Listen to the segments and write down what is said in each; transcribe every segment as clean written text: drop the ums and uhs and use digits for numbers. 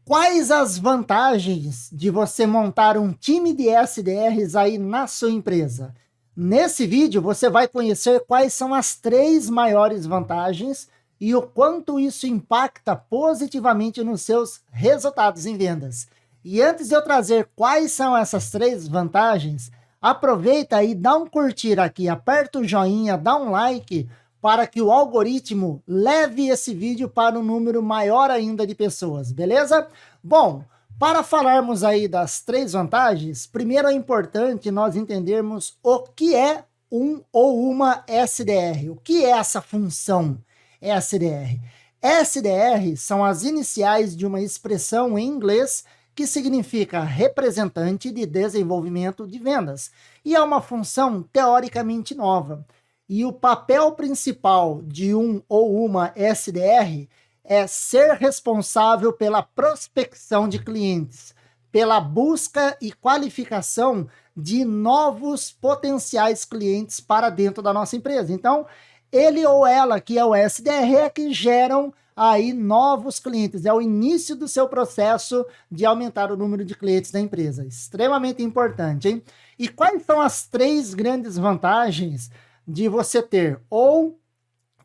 Quais as vantagens de você montar um time de SDRs aí na sua empresa? Nesse vídeo você vai conhecer quais são as 3 maiores vantagens e o quanto isso impacta positivamente nos seus resultados em vendas. E antes de eu trazer quais são essas 3 vantagens, aproveita e dá um curtir aqui, aperta o joinha, dá um like, para que o algoritmo leve esse vídeo para um número maior ainda de pessoas, beleza? Bom, para falarmos aí das 3 vantagens, primeiro é importante nós entendermos o que é um ou uma SDR. O que é essa função SDR? SDR são as iniciais de uma expressão em inglês que significa representante de desenvolvimento de vendas. E é uma função teoricamente nova. E o papel principal de um ou uma SDR é ser responsável pela prospecção de clientes, pela busca e qualificação de novos potenciais clientes para dentro da nossa empresa. Então, ele ou ela, que é o SDR, é que geram aí novos clientes. É o início do seu processo de aumentar o número de clientes da empresa. Extremamente importante, hein? E quais são as 3 grandes vantagens de você ter, ou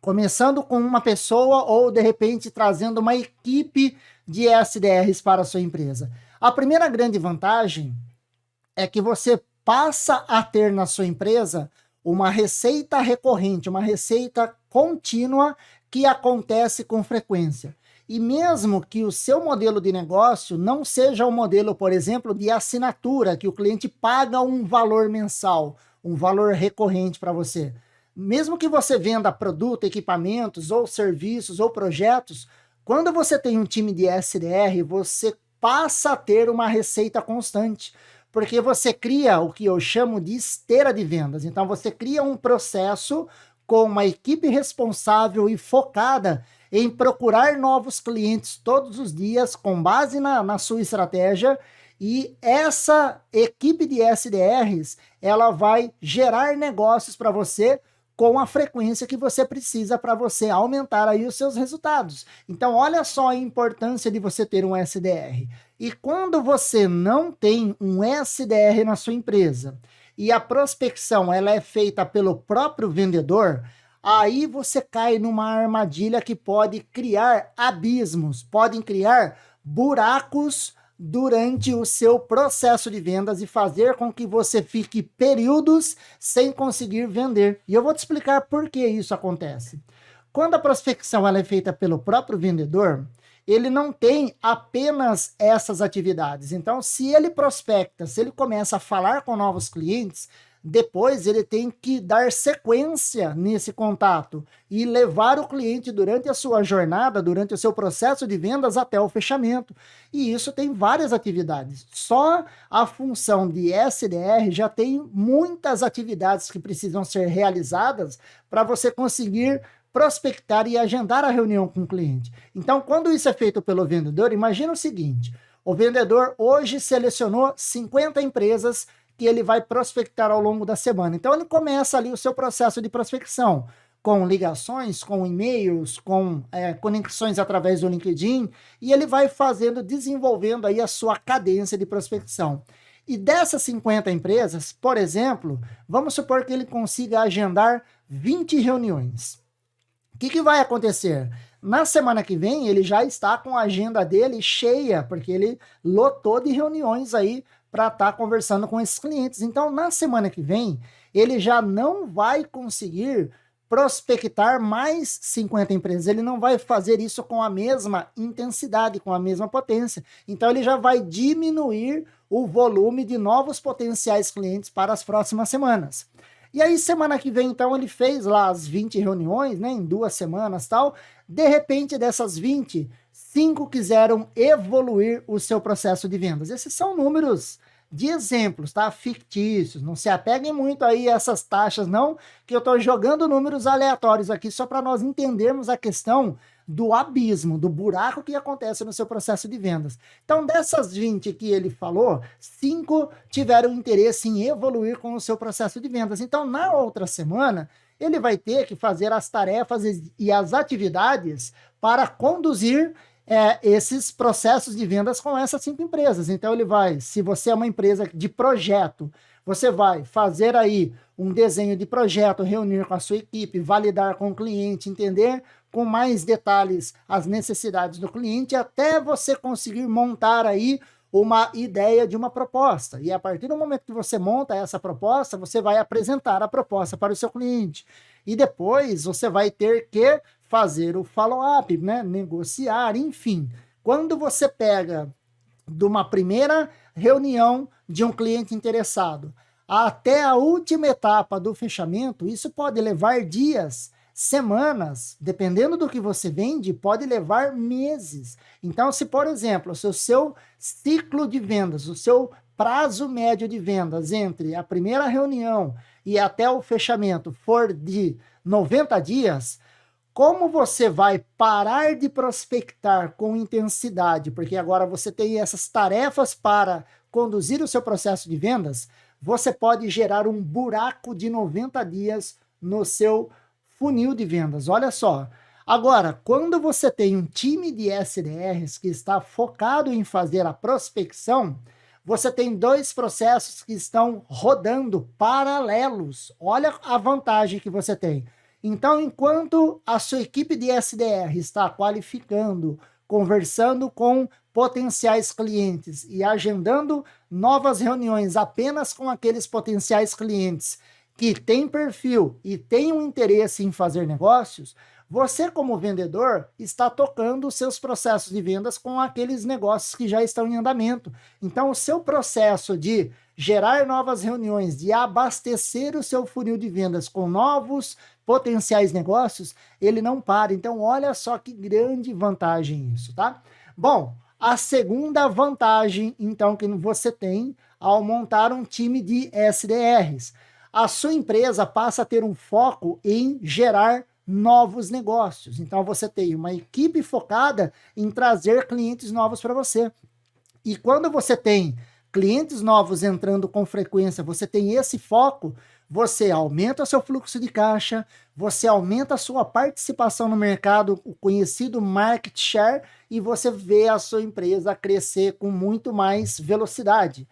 começando com uma pessoa, ou de repente trazendo uma equipe de SDRs para a sua empresa? A primeira grande vantagem é que você passa a ter na sua empresa uma receita recorrente, uma receita contínua que acontece com frequência. E mesmo que o seu modelo de negócio não seja um modelo, por exemplo, de assinatura, que o cliente paga um valor mensal, um valor recorrente para você. Mesmo que você venda produto, equipamentos, ou serviços, ou projetos, quando você tem um time de SDR, você passa a ter uma receita constante, porque você cria o que eu chamo de esteira de vendas. Então você cria um processo com uma equipe responsável e focada em procurar novos clientes todos os dias, com base na sua estratégia. E essa equipe de SDRs, ela vai gerar negócios para você com a frequência que você precisa para você aumentar aí os seus resultados. Então, olha só a importância de você ter um SDR. E quando você não tem um SDR na sua empresa e a prospecção ela é feita pelo próprio vendedor, aí você cai numa armadilha que pode criar abismos, podem criar buracos durante o seu processo de vendas e fazer com que você fique períodos sem conseguir vender. E eu vou te explicar por que isso acontece. Quando a prospecção ela é feita pelo próprio vendedor, ele não tem apenas essas atividades. Então, se ele prospecta, se ele começa a falar com novos clientes, depois ele tem que dar sequência nesse contato e levar o cliente durante a sua jornada, durante o seu processo de vendas até o fechamento. E isso tem várias atividades. Só a função de SDR já tem muitas atividades que precisam ser realizadas para você conseguir prospectar e agendar a reunião com o cliente. Então, quando isso é feito pelo vendedor, imagina o seguinte: o vendedor hoje selecionou 50 empresas que ele vai prospectar ao longo da semana. Então, ele começa ali o seu processo de prospecção, com ligações, com e-mails, com conexões através do LinkedIn, e ele vai fazendo, desenvolvendo aí a sua cadência de prospecção. E dessas 50 empresas, por exemplo, vamos supor que ele consiga agendar 20 reuniões. O que vai acontecer? Na semana que vem, ele já está com a agenda dele cheia, porque ele lotou de reuniões aí para estar conversando com esses clientes. Então, na semana que vem, ele já não vai conseguir prospectar mais 50 empresas. Ele não vai fazer isso com a mesma intensidade, com a mesma potência. Então, ele já vai diminuir o volume de novos potenciais clientes para as próximas semanas. E aí, semana que vem, então, ele fez lá as 20 reuniões, né, em 2 semanas e tal. De repente, dessas 20, 5 quiseram evoluir o seu processo de vendas. Esses são números de exemplos, tá? Fictícios. Não se apeguem muito aí a essas taxas, não, que eu estou jogando números aleatórios aqui só para nós entendermos a questão do abismo, do buraco que acontece no seu processo de vendas. Então, dessas 20 que ele falou, 5 tiveram interesse em evoluir com o seu processo de vendas. Então, na outra semana, ele vai ter que fazer as tarefas e as atividades para conduzir esses processos de vendas com essas 5 empresas. Então ele vai, se você é uma empresa de projeto, você vai fazer aí um desenho de projeto, reunir com a sua equipe, validar com o cliente, entender com mais detalhes as necessidades do cliente, até você conseguir montar aí uma ideia de uma proposta. E a partir do momento que você monta essa proposta, você vai apresentar a proposta para o seu cliente. E depois você vai ter que fazer o follow-up, né? Negociar, enfim. Quando você pega de uma primeira reunião de um cliente interessado até a última etapa do fechamento, isso pode levar dias, semanas, dependendo do que você vende, pode levar meses. Então, se, por exemplo, se o seu ciclo de vendas, o seu prazo médio de vendas entre a primeira reunião e até o fechamento for de 90 dias, como você vai parar de prospectar com intensidade, porque agora você tem essas tarefas para conduzir o seu processo de vendas, você pode gerar um buraco de 90 dias no seu funil de vendas. Olha só. Agora, quando você tem um time de SDRs que está focado em fazer a prospecção, você tem 2 processos que estão rodando paralelos. Olha a vantagem que você tem. Então, enquanto a sua equipe de SDR está qualificando, conversando com potenciais clientes e agendando novas reuniões apenas com aqueles potenciais clientes que têm perfil e têm um interesse em fazer negócios, você, como vendedor, está tocando os seus processos de vendas com aqueles negócios que já estão em andamento. Então, o seu processo de gerar novas reuniões, de abastecer o seu funil de vendas com novos potenciais negócios, ele não para. Então, olha só que grande vantagem isso, tá? Bom, a segunda vantagem, então, que você tem ao montar um time de SDRs, a sua empresa passa a ter um foco em gerar novos negócios. Então, você tem uma equipe focada em trazer clientes novos para você. E quando você tem clientes novos entrando com frequência, você tem esse foco, você aumenta o seu fluxo de caixa, você aumenta a sua participação no mercado, o conhecido market share, e você vê a sua empresa crescer com muito mais velocidade.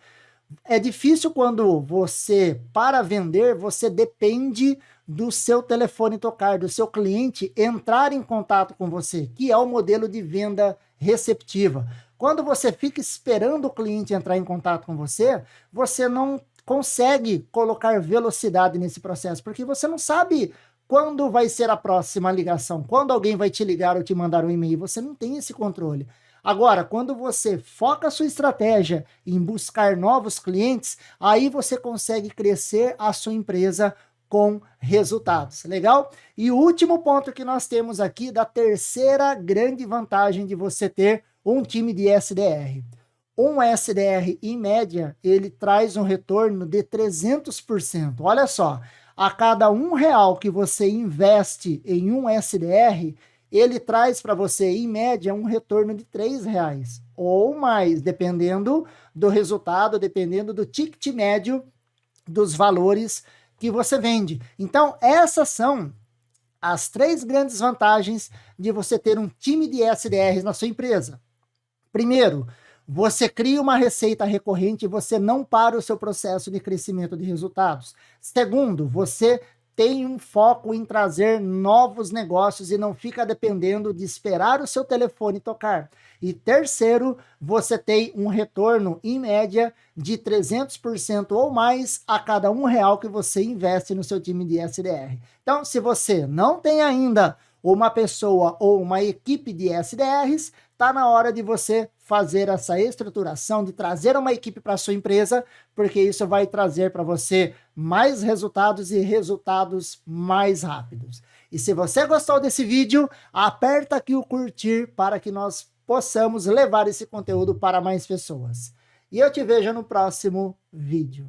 É difícil quando você, para vender, você depende do seu telefone tocar, do seu cliente entrar em contato com você, que é o modelo de venda receptiva. Quando você fica esperando o cliente entrar em contato com você, você não consegue colocar velocidade nesse processo, porque você não sabe quando vai ser a próxima ligação, quando alguém vai te ligar ou te mandar um e-mail, você não tem esse controle. Agora, quando você foca a sua estratégia em buscar novos clientes, aí você consegue crescer a sua empresa com resultados, legal? E o último ponto que nós temos aqui da terceira grande vantagem de você ter um time de SDR. Um SDR, em média, ele traz um retorno de 300%. Olha só, a cada R$1 que você investe em um SDR, ele traz para você, em média, um retorno de R$3 ou mais, dependendo do resultado, dependendo do ticket médio dos valores que você vende. Então, essas são as 3 grandes vantagens de você ter um time de SDRs na sua empresa. Primeiro, você cria uma receita recorrente e você não para o seu processo de crescimento de resultados. Segundo, você tem um foco em trazer novos negócios e não fica dependendo de esperar o seu telefone tocar. E terceiro, você tem um retorno, em média, de 300% ou mais a cada R$1 que você investe no seu time de SDR. Então, se você não tem ainda uma pessoa ou uma equipe de SDRs, está na hora de você fazer essa estruturação, de trazer uma equipe para a sua empresa, porque isso vai trazer para você mais resultados e resultados mais rápidos. E se você gostou desse vídeo, aperta aqui o curtir para que nós possamos levar esse conteúdo para mais pessoas. E eu te vejo no próximo vídeo.